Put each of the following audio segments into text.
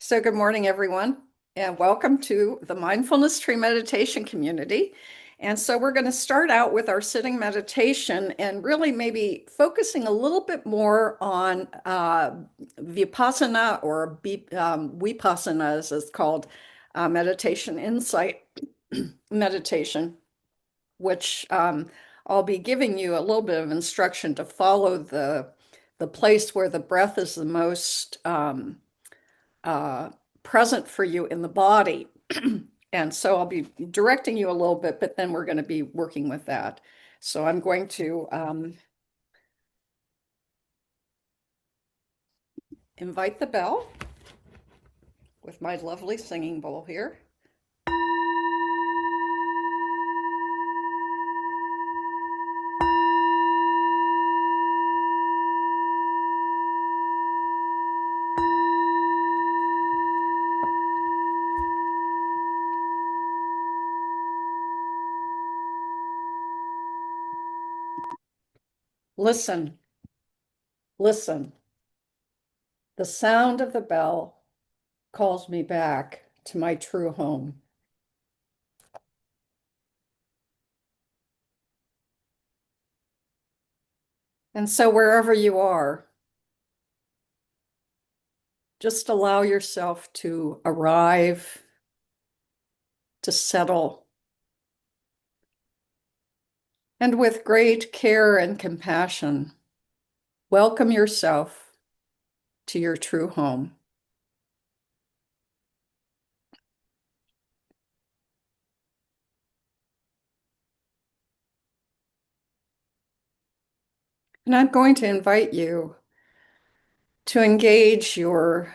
So, good morning, everyone, and welcome to the Mindfulness Tree Meditation Community. And so, we're going to start out with our sitting meditation and really maybe focusing a little bit more on Vipassana or Vipassana, as it's called, meditation insight meditation, which I'll be giving you a little bit of instruction to follow the place where the breath is the most uh, present for you in the body. And so I'll be directing you a little bit, but then we're going to be working with that. So I'm going to invite the bell with my lovely singing bowl here. Listen, listen. The sound of the bell calls me back to my true home. And so wherever you are, just allow yourself to arrive, to settle, and with great care and compassion, welcome yourself to your true home. And I'm going to invite you to engage your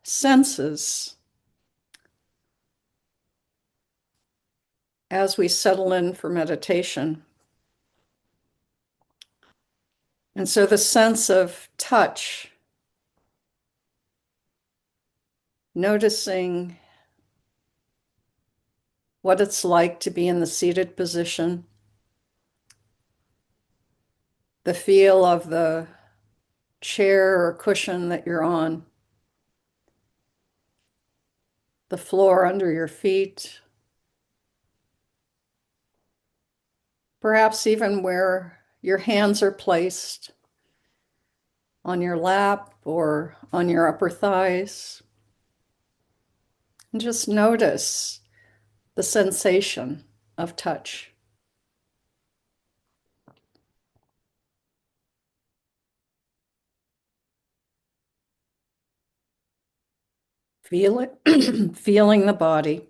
senses as we settle in for meditation. And so the sense of touch, noticing what it's like to be in the seated position, the feel of the chair or cushion that you're on, the floor under your feet, perhaps even where your hands are placed on your lap or on your upper thighs. And just notice the sensation of touch. Feel it, feeling the body.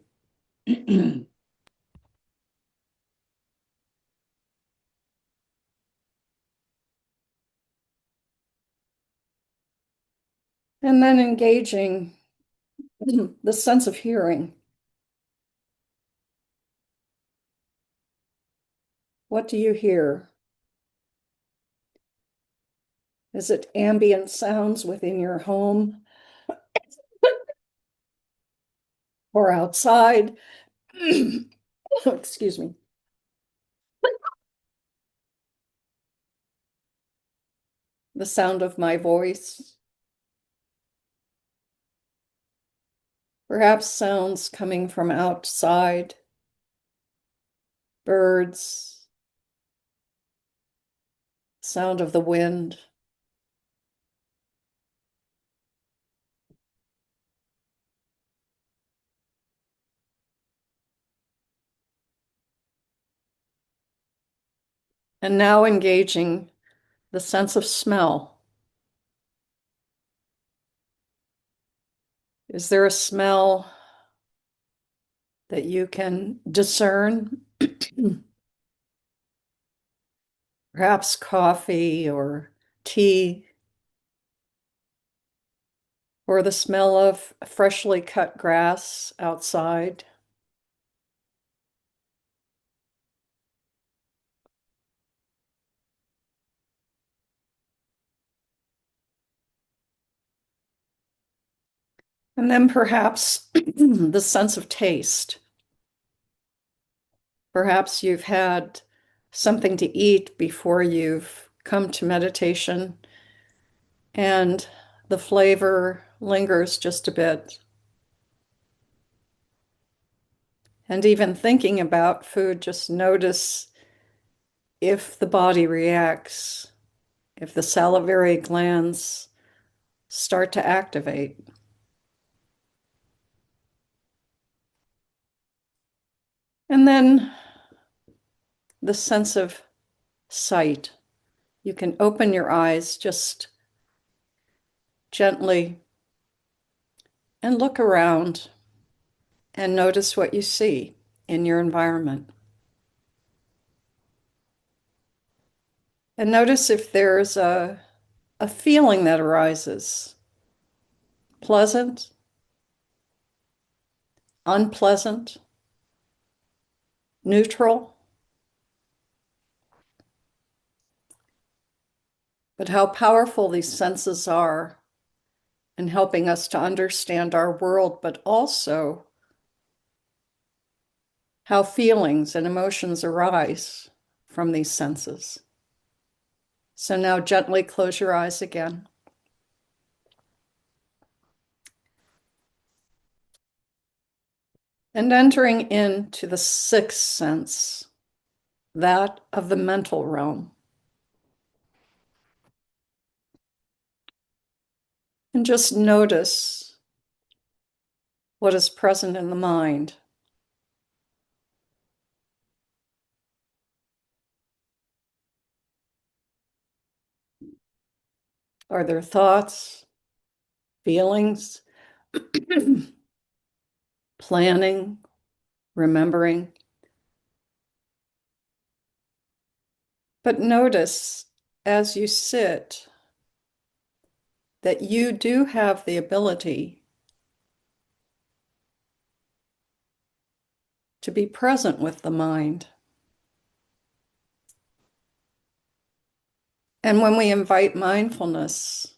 And then engaging the sense of hearing. What do you hear? Is it ambient sounds within your home or outside? Excuse me. The sound of my voice. Perhaps sounds coming from outside, birds, sound of the wind. And now engaging the sense of smell. Is there a smell that you can discern? Perhaps coffee or tea, or the smell of freshly cut grass outside. And then perhaps the sense of taste. Perhaps you've had something to eat before you've come to meditation, and the flavor lingers just a bit. And even thinking about food, just notice if the body reacts, if the salivary glands start to activate. And then the sense of sight. You can open your eyes just gently and look around and notice what you see in your environment. And notice if there's a feeling that arises, pleasant, unpleasant, neutral, but how powerful these senses are in helping us to understand our world, but also how feelings and emotions arise from these senses. So now gently close your eyes again. And entering into the sixth sense, that of the mental realm. And just notice what is present in the mind. Are there thoughts, feelings, planning, remembering? But notice as you sit that you do have the ability to be present with the mind. And when we invite mindfulness,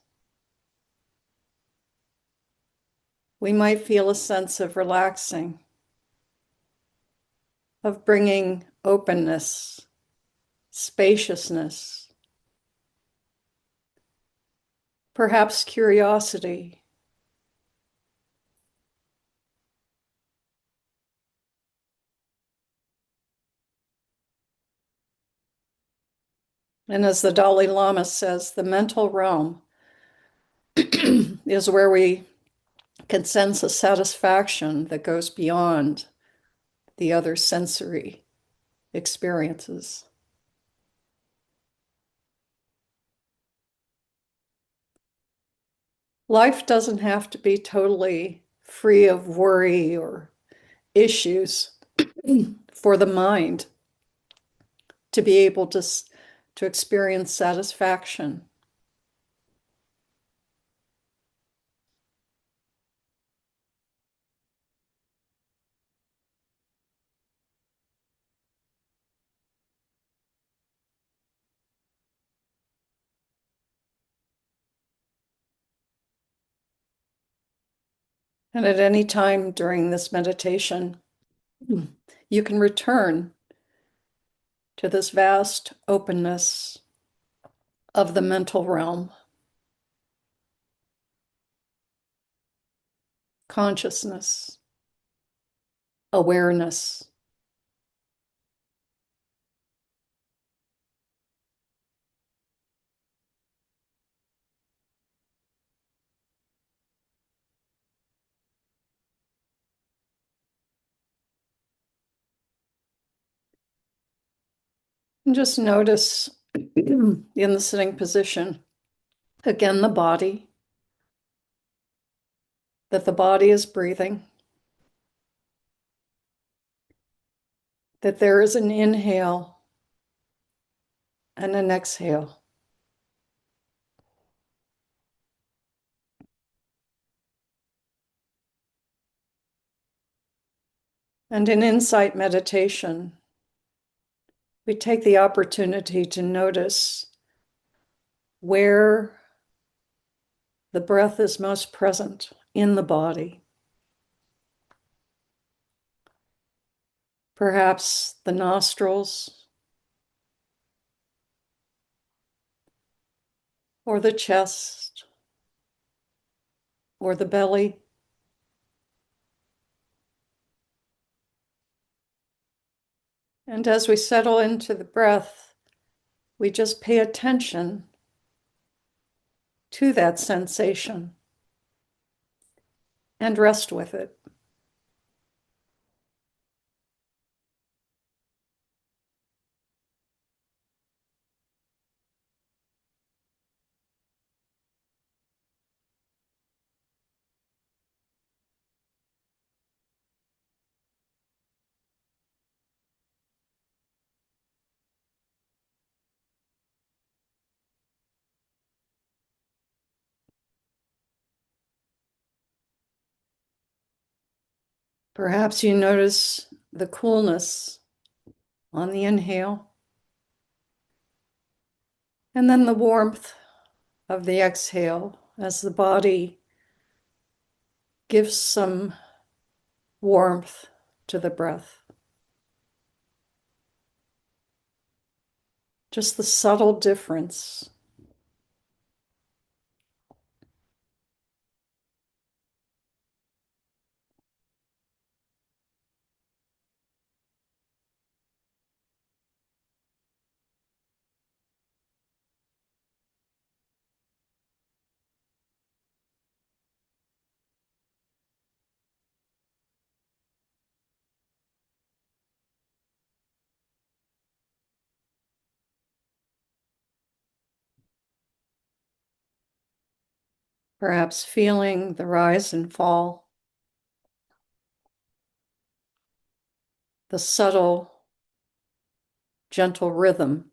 we might feel a sense of relaxing, of bringing openness, spaciousness, perhaps curiosity. And as the Dalai Lama says, the mental realm is where we can sense a satisfaction that goes beyond the other sensory experiences. Life doesn't have to be totally free of worry or issues for the mind to be able to experience satisfaction. And at any time during this meditation, you can return to this vast openness of the mental realm, consciousness, awareness. And just notice in the sitting position, again, the body, that the body is breathing, that there is an inhale and an exhale. And in insight meditation, we take the opportunity to notice where the breath is most present in the body. Perhaps the nostrils or the chest or the belly. And as we settle into the breath, we just pay attention to that sensation and rest with it. Perhaps you notice the coolness on the inhale, and then the warmth of the exhale as the body gives some warmth to the breath. Just the subtle difference. Perhaps feeling the rise and fall, the subtle, gentle rhythm.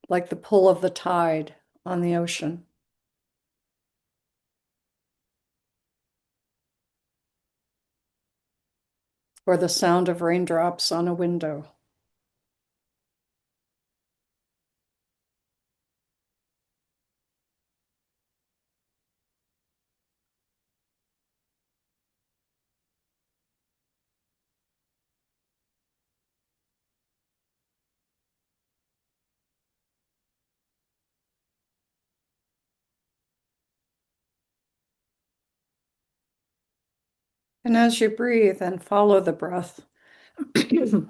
Like the pull of the tide on the ocean. Or the sound of raindrops on a window. And as you breathe and follow the breath, you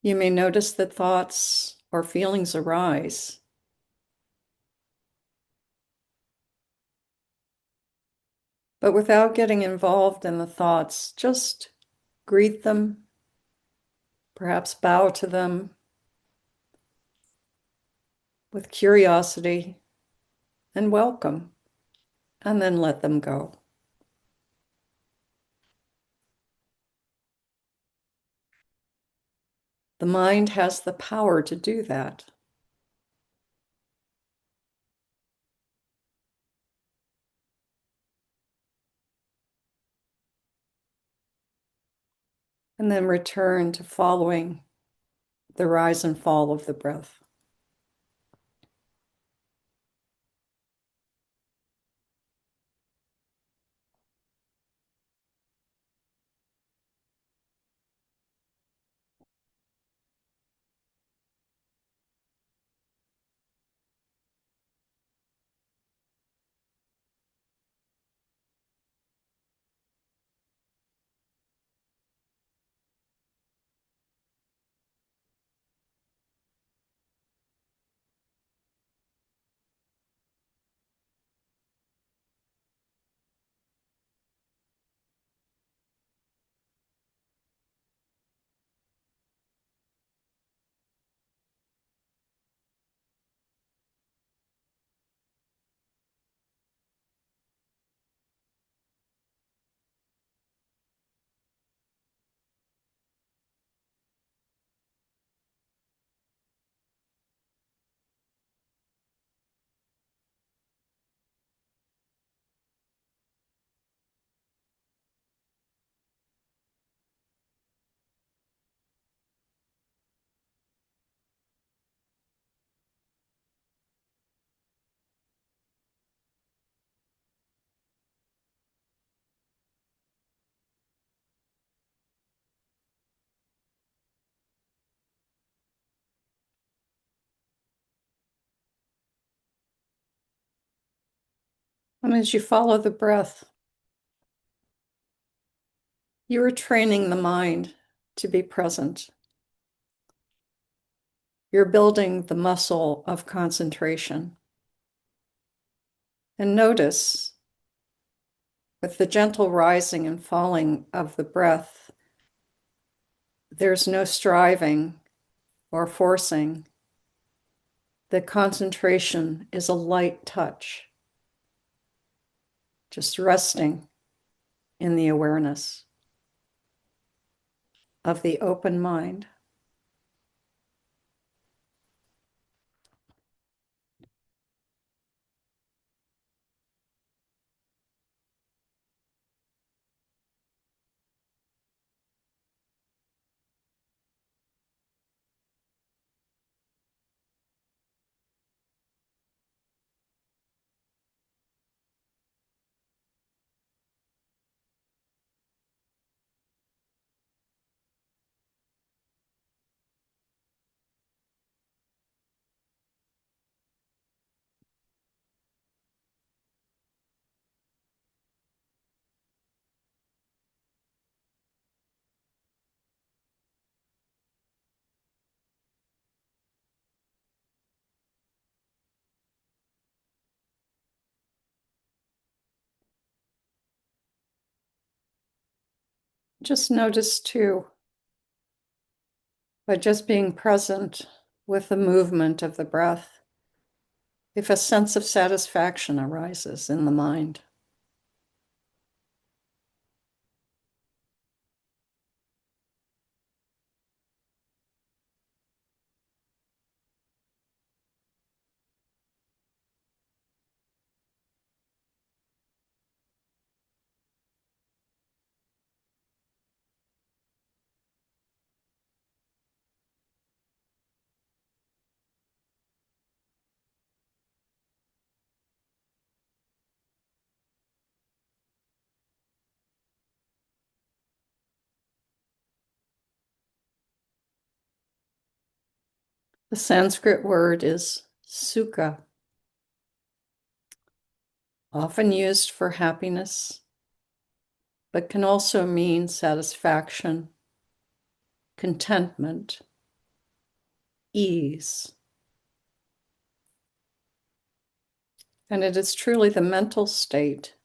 may notice that thoughts or feelings arise. But without getting involved in the thoughts, just greet them, perhaps bow to them with curiosity and welcome, and then let them go. The mind has the power to do that. And then return to following the rise and fall of the breath. And as you follow the breath, you are training the mind to be present. You're building the muscle of concentration. And notice, with the gentle rising and falling of the breath, there's no striving or forcing. The concentration is a light touch, just resting in the awareness of the open mind. Just notice too, by just being present with the movement of the breath, if a sense of satisfaction arises in the mind. The Sanskrit word is sukha, often used for happiness, but can also mean satisfaction, contentment, ease. And it is truly the mental state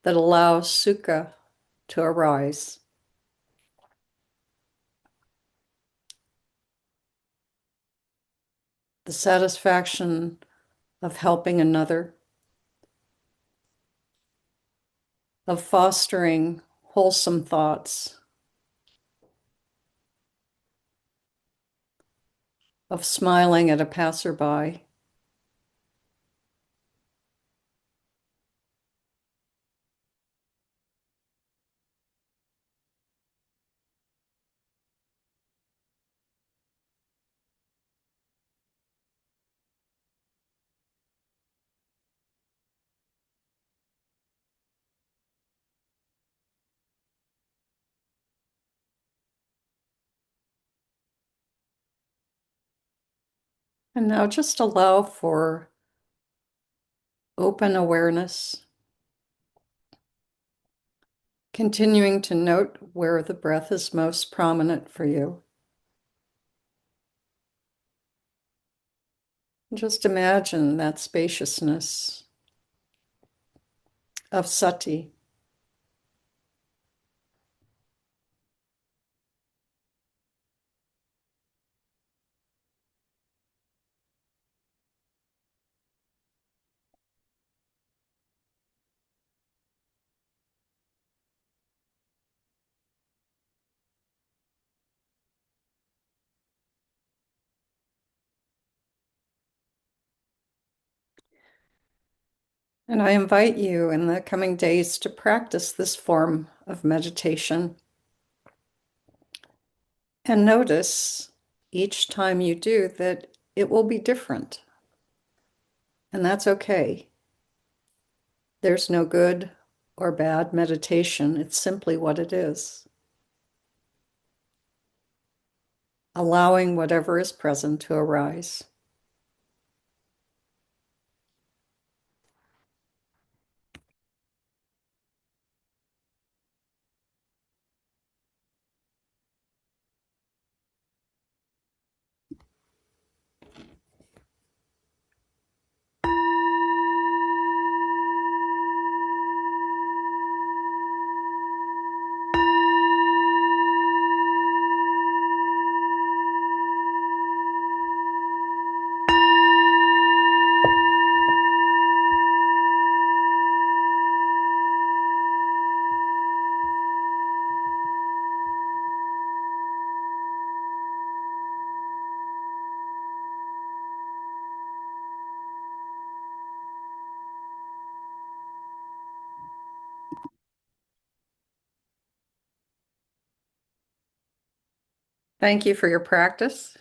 that allows sukha to arise. The satisfaction of helping another, of fostering wholesome thoughts, of smiling at a passerby. And now just allow for open awareness, continuing to note where the breath is most prominent for you. Just imagine that spaciousness of sati. And I invite you in the coming days to practice this form of meditation. And notice each time you do that it will be different. And that's okay. There's no good or bad meditation. It's simply what it is. Allowing whatever is present to arise. Thank you for your practice.